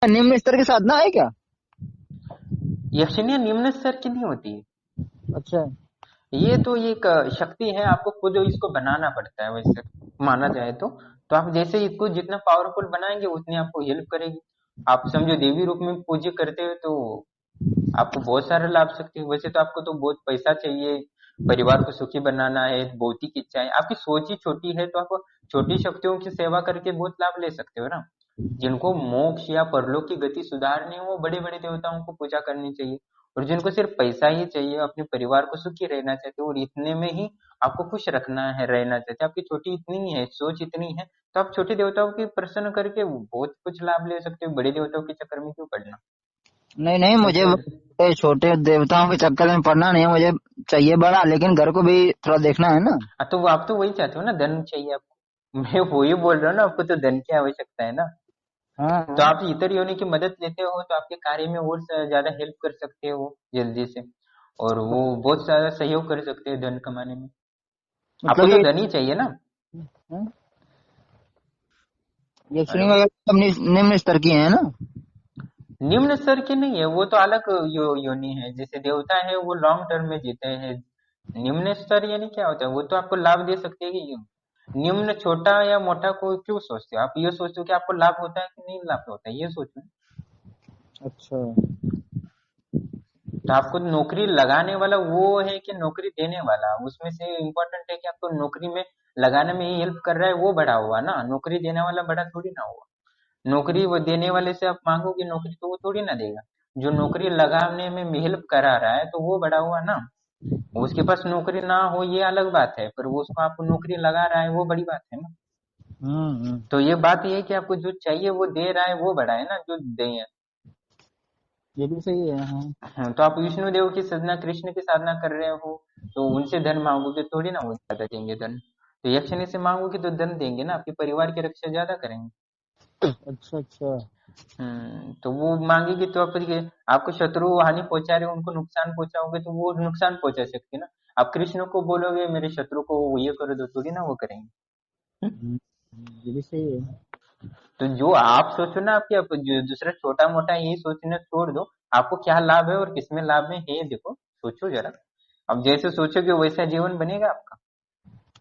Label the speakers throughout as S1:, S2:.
S1: निम्न स्तर की साधना है क्या?
S2: यक्षिणियां निम्न स्तर की नहीं होती है।
S1: अच्छा।
S2: ये तो एक शक्ति है, आपको खुद इसको बनाना पड़ता है वैसे माना जाए तो आप जैसे इसको जितना पावरफुल बनाएंगे उतनी आपको हेल्प करेगी। आप समझो देवी रूप में पूजा करते हो तो आपको बहुत सारे लाभ सकते हैं। वैसे तो आपको तो बहुत पैसा चाहिए, परिवार को सुखी बनाना है, भौतिक इच्छाएं, आपकी सोच ही छोटी है तो आप छोटी शक्तियों की सेवा करके बहुत लाभ ले सकते हो ना। जिनको मोक्ष या परलोक की गति सुधारनी हो वो बड़े बड़े देवताओं को पूजा करनी चाहिए। और जिनको सिर्फ पैसा ही चाहिए, अपने परिवार को सुखी रहना चाहते हो और इतने में ही आपको खुश रखना है, रहना चाहते हो, आपकी छोटी इतनी ही है, सोच इतनी है, तो आप छोटे देवताओं की प्रसन्न करके बहुत कुछ लाभ ले सकते हो। बड़े देवताओं के चक्कर में क्यों पड़ना।
S1: नहीं नहीं, मुझे
S2: वैसे
S1: छोटे देवताओं के चक्कर में पड़ना नहीं है। मुझे चाहिए बड़ा, लेकिन घर को भी थोड़ा देखना है ना।
S2: तो वो आप तो वही चाहते हो ना, धन चाहिए आपको। मैं वही बोल रहा हूँ ना, आपको तो धन की आवश्यकता है ना।
S1: हाँ
S2: तो
S1: हाँ।
S2: आप इतर योनि की मदद लेते हो तो आपके कार्य में और ज्यादा हेल्प कर सकते हो जल्दी से, और वो बहुत सारा सहयोग कर सकते हैं धन कमाने में। आपको
S1: मतलब
S2: तो
S1: ये
S2: धन ही चाहिए ना।
S1: हाँ, ये श्रेणी
S2: हेलो।
S1: वगैरह सब निम्न स्तर की है ना?
S2: निम्न स्तर की नहीं है, वो तो अलग योनि है। जैसे देवता है वो लॉन्ग टर्म में जीते हैं। निम्न स्तर यानी क्या होता है, वो तो आपको लाभ दे सकते हैं कि निम्न छोटा या मोटा को क्यों सोचते हो, आप ये सोचते हो कि आपको लाभ होता है कि नहीं लाभ होता है, ये सोचो।
S1: अच्छा।
S2: तो आपको नौकरी लगाने वाला वो है कि नौकरी देने वाला, उसमें से इम्पोर्टेंट है कि आपको नौकरी में लगाने में ही हेल्प कर रहा है वो बड़ा हुआ ना, नौकरी देने वाला बड़ा थोड़ी ना हुआ। नौकरी वो देने वाले से आप मांगोगे नौकरी तो वो थोड़ी ना देगा। जो नौकरी लगाने में हेल्प करा रहा है तो वो बड़ा हुआ ना। उसके पास नौकरी ना हो ये अलग बात है, पर वो उसको आपको नौकरी लगा रहा है वो बड़ी बात है ना।
S1: हम्म।
S2: तो ये बात ये है कि आपको जो चाहिए वो दे रहा है वो बड़ा है ना, जो दे।
S1: ये भी सही है हाँ।
S2: हाँ, तो आप विष्णु देव की साधना, कृष्ण की साधना कर रहे हो तो उनसे धन मांगोगे थोड़ी ना वो ज्यादा देंगे धन। तो यक्षिणी से मांगोगे तो धन देंगे ना, आपके परिवार की रक्षा ज्यादा करेंगे।
S1: अच्छा अच्छा।
S2: तो वो मांगेगी तो आपको शत्रु हानि पहुंचा रहे हो, उनको नुकसान पहुंचाओगे तो वो नुकसान पहुंचा सकते हैं ना। आप कृष्ण को बोलोगे मेरे शत्रु को ये कर दो, थोड़ी ना वो करेंगे। हम्म?
S1: ये भी सही है।
S2: तो जो आप सोचो ना, आपके आप जो दूसरा छोटा मोटा यही सोचना छोड़ दो। आपको क्या लाभ है और किसमें लाभ है ये देखो, सोचो जरा। अब जैसे सोचोगे वैसा जीवन बनेगा आपका।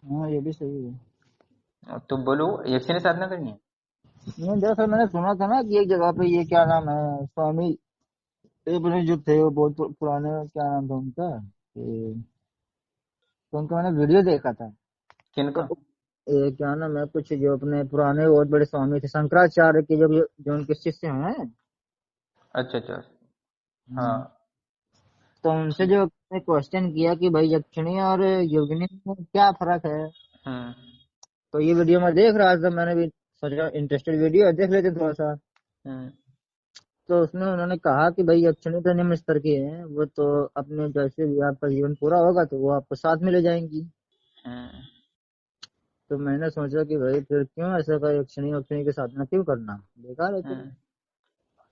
S1: हाँ ये भी सही है।
S2: तो बोलो, यक्षिणी साधना करनी है।
S1: नहीं, दरअसल मैंने सुना था ना कि एक जगह पे ये क्या नाम है, स्वामी अपने जो थे वो बहुत पुराने, क्या नाम था उनका, तो उनका मैंने वीडियो देखा था। तो
S2: किनका।
S1: ये क्या नाम है, कुछ जो अपने पुराने बहुत बड़े स्वामी थे शंकराचार्य के, जो उनके शिष्य हैं।
S2: अच्छा अच्छा।
S1: हम्म,
S2: हाँ।
S1: तो उनसे
S2: ठीक।
S1: जो क्वेश्चन किया कि भाई यक्षिणी और योगिनी में क्या फर्क है,
S2: हम्म।
S1: तो ये वीडियो मैं देख रहा था। मैंने भी सोचा इंटरेस्टेड वीडियो है, देख लेते थोड़ा सा।
S2: हम्म।
S1: तो उसमें उन्होंने कहा कि भाई यक्षिणी तो निम्न स्तर की है, वो तो अपने जैसे भी आपका जीवन पूरा होगा तो वो आपको साथ में ले जाएंगी।
S2: हम्म।
S1: तो मैंने सोचा कि भाई फिर क्यों ऐसा का यक्षिणी यक्षिणी के साधना क्यों करना, बेकार है फिर।
S2: हम्म।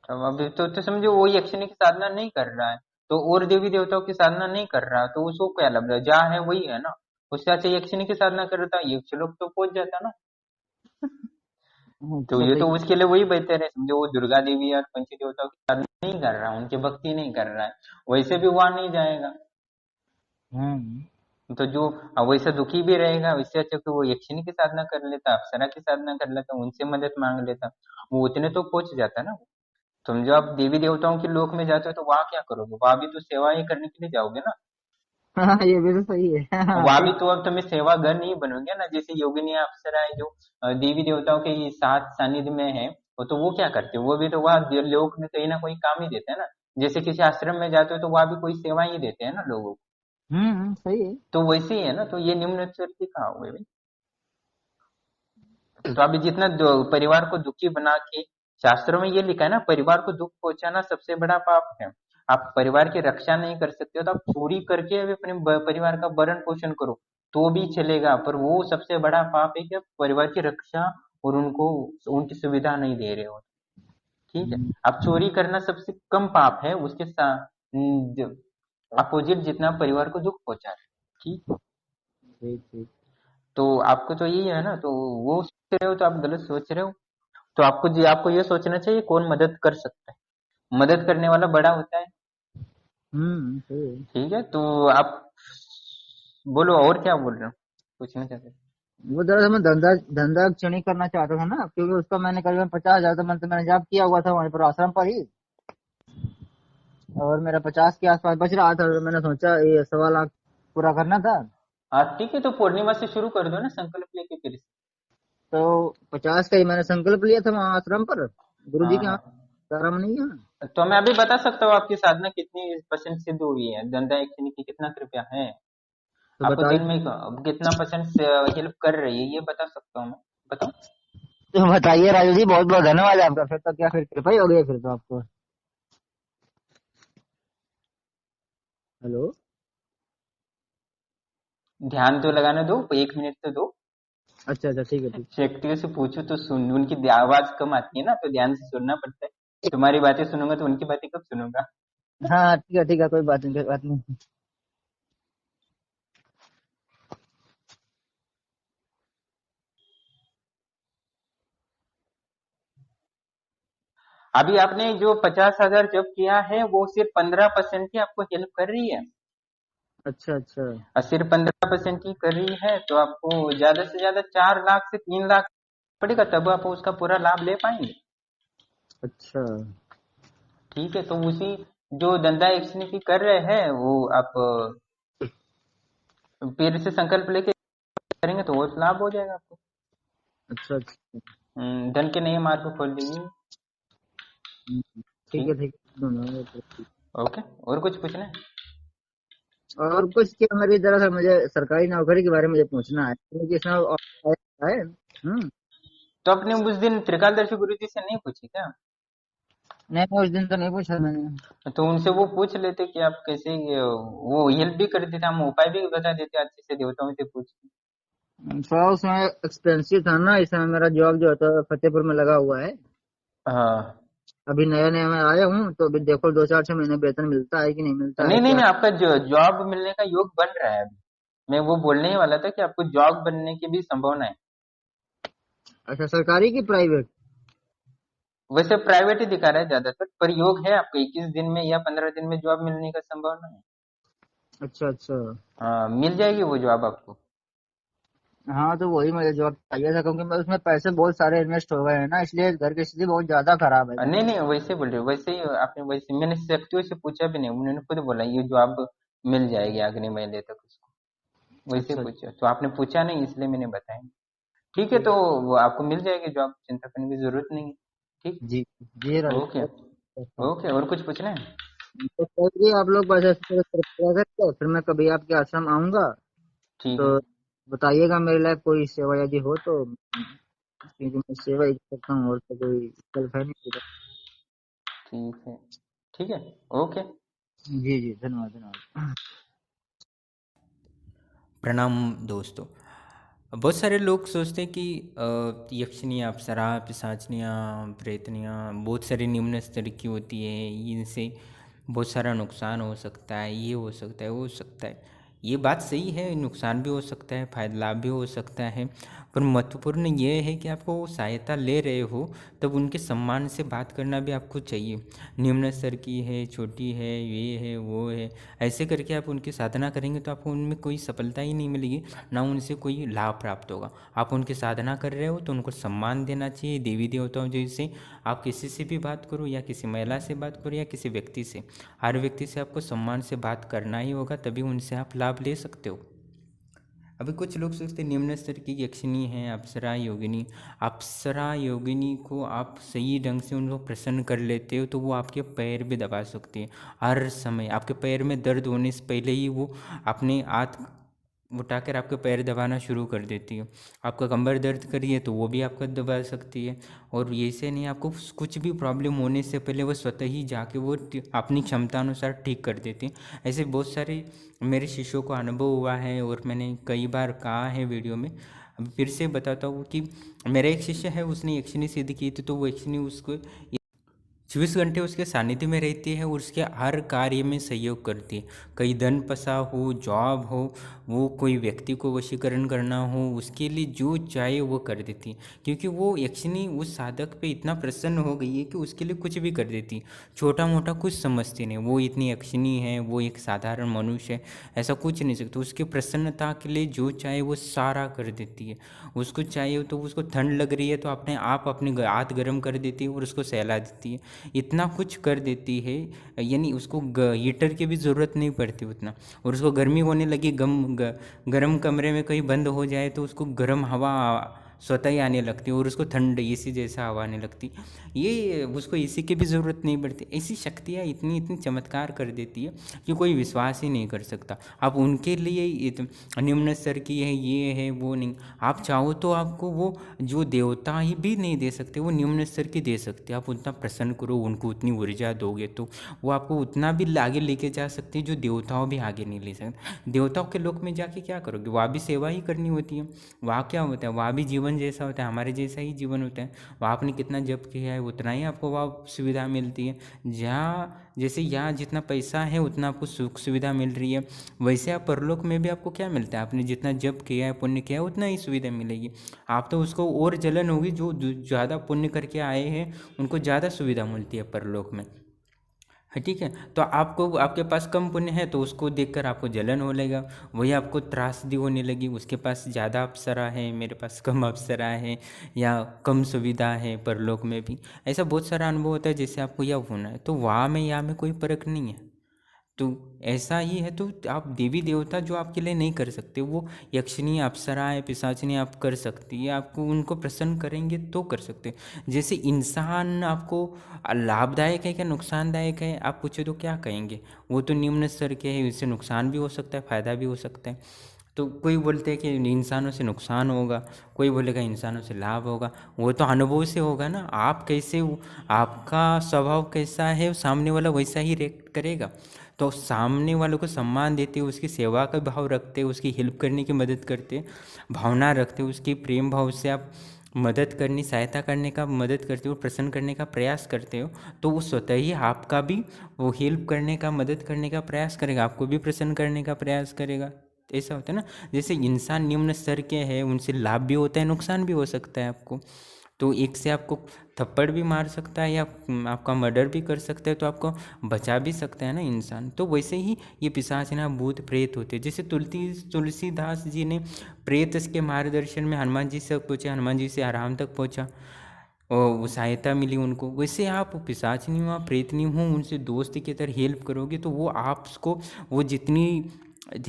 S2: तो अभी तो समझो वो यक्षिणी की साधना नहीं कर रहा है, तो और देवी देवताओं की साधना नहीं कर रहा तो उसको क्या लग रहा है, जहाँ है वही है ना। उससे अच्छा यक्षिणी की साधना करता, यक्ष लोग तो पहुंच जाता ना। तो
S1: अच्छा
S2: ये
S1: तो
S2: तो उसके लिए वही बेहतर है, समझो वो दुर्गा देवी और पंच देवताओं की साधना नहीं कर रहा, उनकी भक्ति नहीं कर रहा है, वैसे भी वहां नहीं जाएगा।
S1: हम्म।
S2: तो जो वैसा दुखी भी रहेगा, इससे अच्छा तो वो यक्षिणी की साधना कर लेता, अप्सरा की साधना कर लेता, उनसे मदद मांग लेता, वो उतने तो पहुंच जाता ना। तुम जो आप देवी देवताओं के लोक में जाते हो तो वहां क्या करोगे, वहां भी तो सेवा ही करने के लिए जाओगे ना।
S1: हाँ ये भी तो सही है। हाँ
S2: वहां भी
S1: ठीक।
S2: तो अब तुम्हें सेवागन ही बनोगे ना, जैसे योगिनी अप्सरा है जो देवी देवताओं के साथ सानिध्य में है, वो तो वो क्या करते हो, वो भी तो वहां लोक में कहीं ना कोई काम ही देते हैं ना। जैसे किसी आश्रम में जाते हो तो वहां भी कोई सेवा ही देते हैं ना लोगों को।
S1: सही है।
S2: तो वैसे ही है ना, तो ये निम्न स्तर की कहा हुए भाई। तो अभी जितना परिवार को दुखी बना के, शास्त्रों में ये लिखा है ना, परिवार को दुख पहुंचाना सबसे बड़ा पाप है। आप परिवार की रक्षा नहीं कर सकते हो तो आप चोरी करके भी अपने परिवार का भरण पोषण करो तो भी चलेगा, पर वो सबसे बड़ा पाप है कि आप परिवार की रक्षा और उनको उनकी सुविधा नहीं दे रहे हो। ठीक है।
S1: हम्म,
S2: अब चोरी करना सबसे कम पाप है, उसके साथ अपोजिट जितना परिवार को दुख पहुंचा रहे हैं। ठीक।
S1: ठीक ठीक।
S2: तो आपको तो यही है ना, तो वो सोच रहे हो तो आप गलत सोच रहे हो। तो आपको ये सोचना चाहिए कौन मदद कर सकता है, मदद करने वाला बड़ा होता है।
S1: सही है।
S2: ठीक है, तो आप बोलो और क्या बोल रहे हो, पूछना चाहते हो?
S1: वो दरअसल मैं धंधा धंधा नहीं करना चाहता था ना, क्योंकि उसका मैंने करीबन 50,000 तो मैंने जॉब किया हुआ था वहीं पर आश्रम पर ही, और मेरा 50 के आसपास बच रहा था, तो मैंने सोचा ये 1.25 लाख पूरा करना था।
S2: हाँ ठीक है, तो पूर्णिमा से शुरू कर दो ना, संकल्प लेके फिर से।
S1: तो 50 का ही मैंने संकल्प लिया था वहाँ आश्रम पर, गुरु जी
S2: हाँ
S1: के यहाँ,
S2: हाँ,
S1: आराम नहीं है।
S2: तो मैं अभी बता सकता हूँ आपकी साधना कितनी परसेंट सिद्ध हुई है, धंधा एक्शन की कितना कृपया है,
S1: तो
S2: आपको दिन
S1: बताइए।
S2: में कितना परसेंट हेल्प कर रही है, ये बता सकता हूँ मैं। बताओ।
S1: तो बताइए राजू जी, बहुत बहुत धन्यवाद आपका, फिर तो क्या, फिर कृपा ही हो गई फिर तो आपको। हेलो।
S2: ध्यान तो लगाने दो, 1 मिनट तो दो।
S1: अच्छा अच्छा, ठीक है ठीक।
S2: व्यक्तियों से पूछो तो सुन, उनकी आवाज कम आती है ना, तो ध्यान से सुनना पड़ता है। तुम्हारी बातें सुनूंगा तो उनकी बातें कब सुनूंगा।
S1: हाँ हाँ, ठीक है, कोई बात नहीं, कोई बात नहीं।
S2: अभी आपने जो 50,000 जब किया है वो सिर्फ 15% ही आपको हेल्प कर रही है,
S1: अच्छा अच्छा।
S2: और सिर्फ 15% ही कर रही है, तो आपको ज्यादा से ज्यादा 4 लाख से 3 लाख पड़ेगा, तब आप उसका पूरा लाभ ले पाएंगे।
S1: अच्छा।
S2: ठीक है, तो उसी जो धंधा एक्सनी की कर रहे हैं वो आप फिर से संकल्प लेके करेंगे तो वो लाभ हो जाएगा आपको।
S1: अच्छा अच्छा।
S2: धन के नए मार्ग खोल देंगे।
S1: ठीक
S2: ठीक।
S1: है ठीक है, धन्यवाद, ठीक।
S2: ओके, और कुछ पूछना है?
S1: और कुछ क्या, मेरी दरअसल मुझे सरकारी नौकरी के बारे में मुझे पूछना है, क्योंकि इसमें है।
S2: तो अपने उस दिन त्रिकालदर्शी गुरु जी से नहीं पूछी क्या?
S1: नहीं नहीं, उस दिन तो नहीं पूछा मैंने।
S2: तो उनसे वो पूछ लेते कि आप कैसे वो हेल्प भी कर देते, हम उपाय भी बता देते अच्छे से, देवताओं से पूछ के।
S1: थोड़ा उसमें एक्सपेंसिव था ना, इसमें मेरा जॉब जो है तो फतेहपुर में लगा हुआ है।
S2: हाँ।
S1: अभी नया नया मैं आया हूँ, तो अभी देखो 2 4 6 महीने वेतन मिलता है कि नहीं मिलता है
S2: नहीं नहीं
S1: क्या।
S2: नहीं, आपका जॉब मिलने का योग बन रहा है अभी। मैं वो बोलने ही वाला था कि आपको जॉब बनने की भी संभावना है।
S1: अच्छा, सरकारी की प्राइवेट।
S2: वैसे प्राइवेट ही दिखा रहा है ज्यादातर, पर योग है आपको 21 दिन में या 15 दिन में जॉब मिलने का संभावना है।
S1: अच्छा अच्छा।
S2: हाँ, मिल जाएगी वो जॉब आपको।
S1: हाँ, तो वही मुझे जॉब चाहिए था, क्योंकि मैं उसमें पैसे बहुत सारे इन्वेस्ट हो गए हैं ना, इसलिए घर की स्थिति बहुत ज्यादा खराब है।
S2: नहीं नहीं, वैसे बोल रहे हो, वैसे ही आपने, वैसे मैंने शक्तियों से पूछा भी नहीं, उन्होंने खुद बोला ये जॉब मिल जाएगी अगले महीने तक उसको, वैसे
S1: अच्छा।
S2: पूछा, तो आपने पूछा नहीं इसलिए मैंने बताया। ठीक है,
S1: ठीक
S2: तो
S1: है।
S2: वो आपको मिल जाएगी जॉब, चिंता करने की जरूरत नहीं है। ठीक।
S1: जी जी
S2: ओके।
S1: राइट।
S2: ओके, और कुछ पूछना है?
S1: तो कहिए आप लोग बस ऐसे कृपया करके, फिर मैं कभी आपके आश्रम आऊंगा,
S2: ठीक है।
S1: तो बताइएगा मेरे लिए कोई सेवा यदि हो तो, क्योंकि मैं सेवा ही कर सकता हूँ, और तो कोई विकल्प है नहीं।
S2: ठीक है। ठीक है। ओके।
S1: जी जी, धन्यवाद धन्यवाद।
S3: प्रणाम दोस्तों। बहुत सारे लोग सोचते हैं कि यक्षिणियाँ, अप्सरा, पिशाचनियाँ, प्रेतनियाँ बहुत सारी निम्न स्तर की होती है, इनसे बहुत सारा नुकसान हो सकता है, ये हो सकता है, वो हो सकता है। ये बात सही है, नुकसान भी हो सकता है, फायदा लाभ भी हो सकता है, पर महत्वपूर्ण ये है कि आपको वो सहायता ले रहे हो तब उनके सम्मान से बात करना भी आपको चाहिए। निम्न स्तर की है, छोटी है, ये है, वो है, ऐसे करके आप उनकी साधना करेंगे तो आपको उनमें कोई सफलता ही नहीं मिलेगी, ना उनसे कोई लाभ प्राप्त होगा। आप उनकी साधना कर रहे हो तो उनको सम्मान देना चाहिए, देवी देवताओं जैसे। आप किसी से भी बात करो, या किसी महिला से बात करो, या किसी व्यक्ति से, हर व्यक्ति से आपको सम्मान से बात करना ही होगा, तभी उनसे आप लाभ ले सकते हो। अभी कुछ लोग सोचते निम्न स्तर की यक्षिणी है, अप्सरा योगिनी। अप्सरा योगिनी को आप सही ढंग से उनको प्रसन्न कर लेते हो तो वो आपके पैर भी दबा सकती है। हर समय आपके पैर में दर्द होने से पहले ही वो अपने हाथ उठाकर आपके पैर दबाना शुरू कर देती है। आपका कमर दर्द करिए तो वो भी आपका दबा सकती है। और ऐसे नहीं, आपको कुछ भी प्रॉब्लम होने से पहले वो स्वतः ही जाके वो अपनी क्षमता अनुसार ठीक कर देती है। ऐसे बहुत सारे मेरे शिष्यों को अनुभव हुआ है, और मैंने कई बार कहा है वीडियो में। अब फिर से बताता हूँ कि मेरा एक शिष्य है, उसने यक्षिणी सिद्ध की थी, तो वो यक्षिणी उसको 24 घंटे उसके सानिध्य में रहती है और उसके हर कार्य में सहयोग करती है। कहीं धन पसा हो, जॉब हो, वो कोई व्यक्ति को वशीकरण करना हो, उसके लिए जो चाहे वो कर देती है, क्योंकि वो यक्षिणी उस साधक पे इतना प्रसन्न हो गई है कि उसके लिए कुछ भी कर देती है। छोटा मोटा कुछ समझती नहीं, वो इतनी यक्षिणी है, वो एक साधारण मनुष्य है, ऐसा कुछ नहीं सकता। उसकी प्रसन्नता के लिए जो चाहे वो सारा कर देती है। उसको चाहिए तो उसको ठंड लग रही है तो अपने आप अपने हाथ गर्म कर देती है और उसको सहला देती है। इतना कुछ कर देती है, यानी उसको हीटर की भी ज़रूरत नहीं पड़ती उतना। और उसको गर्मी होने लगी, गर्म कमरे में कहीं बंद हो जाए तो उसको गर्म हवा स्वतः ही आने लगती है और उसको ठंड एसी जैसा हवा आने लगती। ये उसको एसी की भी ज़रूरत नहीं पड़ती। ऐसी शक्तियाँ इतनी इतनी चमत्कार कर देती है कि कोई विश्वास ही नहीं कर सकता। आप उनके लिए निम्न स्तर की है, ये है, वो नहीं। आप चाहो तो आपको वो जो देवता ही भी नहीं दे सकते, वो निम्न स्तर की दे सकते। आप उतना प्रसन्न करो, उनको उतनी ऊर्जा दोगे तो वो आपको उतना भी आगे लेके जा सकते हैं जो देवताओं भी आगे नहीं ले सकते। देवताओं के लोक में जाके क्या करोगे? वहाँ भी सेवा ही करनी होती है। वहाँ क्या होता है? वहाँ भी जीवन जैसा होता है, हमारे जैसा ही जीवन होता है। वहाँ आपने कितना जप किया है उतना ही आपको वहाँ सुविधा मिलती है। जहाँ जैसे यहाँ जितना पैसा है उतना आपको सुख सुविधा मिल रही है, वैसे आप परलोक में भी आपको क्या मिलता है? आपने जितना जप किया है, पुण्य किया है, उतना ही सुविधा मिलेगी। आप तो उसको और जलन होगी, जो ज़्यादा पुण्य करके आए हैं उनको ज़्यादा सुविधा मिलती है परलोक में। ठीक है, तो आपको आपके पास कम पुण्य है तो उसको देखकर आपको जलन हो लेगा, वही आपको त्रासदी होने लगी। उसके पास ज़्यादा अप्सरा है, मेरे पास कम अप्सरा है, या कम सुविधा है परलोक में भी। ऐसा बहुत सारा अनुभव होता है जैसे आपको यह होना है। तो वहाँ में यहाँ में कोई फर्क नहीं है। तो ऐसा ही है। तो आप देवी देवता जो आपके लिए नहीं कर सकते, वो यक्षिणी, अप्सराएं, पिशाचिनी आप कर सकती है। आपको उनको प्रसन्न करेंगे तो कर सकते। जैसे इंसान आपको लाभदायक है क्या नुकसानदायक है आप पूछे तो क्या कहेंगे? वो तो निम्न स्तर के है, इससे नुकसान भी हो सकता है, फायदा भी हो सकता है। तो कोई बोलते हैं कि इंसानों से नुकसान होगा, कोई बोलेगा इंसानों से लाभ होगा। वो तो अनुभव से होगा ना। आप कैसे आपका स्वभाव कैसा है, सामने वाला वैसा ही रिएक्ट करेगा। तो सामने वालों को सम्मान देते, उसकी सेवा का भाव रखते, उसकी हेल्प करने की मदद करते, भावना रखते, उसकी प्रेम भाव से आप मदद करनी, सहायता करने का मदद करते हो, प्रसन्न करने का प्रयास करते हो, तो वो स्वतः ही आपका भी वो हेल्प करने का, मदद करने का प्रयास करेगा, आपको भी प्रसन्न करने का प्रयास करेगा। ऐसा होता है ना। जैसे इंसान निम्न स्तर के हैं, उनसे लाभ भी होता है, नुकसान भी हो सकता है आपको। तो एक से आपको थप्पड़ भी मार सकता है या आपका मर्डर भी कर सकता है, तो आपको बचा भी सकता है ना इंसान। तो वैसे ही ये पिशाच ना भूत प्रेत होते हैं। जैसे तुलसीदास जी ने प्रेत के मार्गदर्शन में हनुमान जी से पहुँचे, हनुमान जी से आराम तक पहुँचा और वो सहायता मिली उनको। वैसे आप पिशाचनी हुआ, प्रेतनी हूँ, उनसे दोस्त की तरह हेल्प करोगे तो वो आपको वो जितनी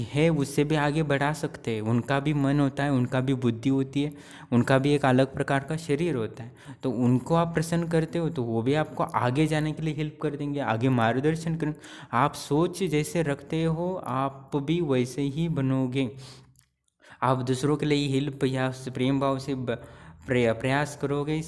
S3: है उससे भी आगे बढ़ा सकते हैं। उनका भी मन होता है, उनका भी बुद्धि होती है, उनका भी एक अलग प्रकार का शरीर होता है। तो उनको आप प्रसन्न करते हो तो वो भी आपको आगे जाने के लिए हेल्प कर देंगे, आगे मार्गदर्शन करेंगे। आप सोच जैसे रखते हो आप भी वैसे ही बनोगे। आप दूसरों के लिए हेल्प या प्रेम भाव से प्रयास करोगे,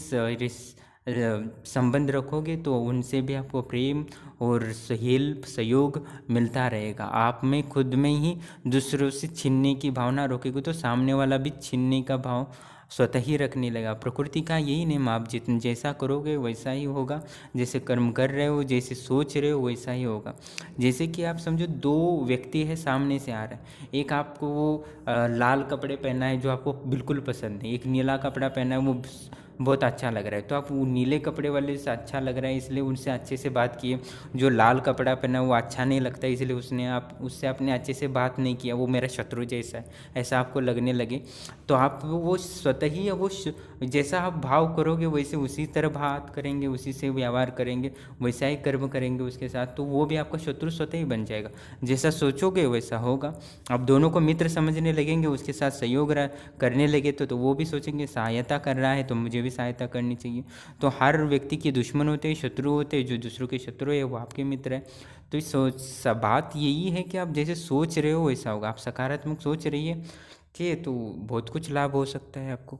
S3: संबंध रखोगे तो उनसे भी आपको प्रेम और हेल्प, सहयोग मिलता रहेगा। आप में खुद में ही दूसरों से छीनने की भावना रोकेगे तो सामने वाला भी छीनने का भाव स्वतः ही रखने लगा। प्रकृति का यही नियम, आप जितना जैसा करोगे वैसा ही होगा। जैसे कर्म कर रहे हो, जैसे सोच रहे हो वैसा ही होगा। जैसे कि आप समझो दो व्यक्ति है सामने से आ रहा है, एक आपको वो लाल कपड़े पहना है जो आपको बिल्कुल पसंद है, एक नीला कपड़ा पहना है वो बहुत अच्छा लग रहा है। तो आप वो नीले कपड़े वाले से अच्छा लग रहा है इसलिए उनसे अच्छे से बात किए। जो लाल कपड़ा पहना वो अच्छा नहीं लगता इसलिए उससे आपने अच्छे से बात नहीं किया, वो मेरा शत्रु जैसा है ऐसा आपको लगने लगे। तो आप वो स्वतः ही वो जैसा आप भाव करोगे वैसे उसी तरह बात करेंगे, उसी से व्यवहार करेंगे, वैसा ही कर्म करेंगे उसके साथ। तो वो भी आपका शत्रु स्वतः ही बन जाएगा। जैसा सोचोगे वैसा होगा। आप दोनों को मित्र समझने लगेंगे, उसके साथ सहयोग करने लगे तो वो भी सोचेंगे सहायता कर रहा है तो मुझे भी सहायता करनी चाहिए। तो हर व्यक्ति के दुश्मन होते हैं, शत्रु होते हैं। जो दूसरों के शत्रु है वो आपके मित्र है। तो इस बात यही है कि आप जैसे सोच रहे हो वैसा होगा। आप सकारात्मक सोच रहिए कि तो बहुत कुछ लाभ हो सकता है आपको।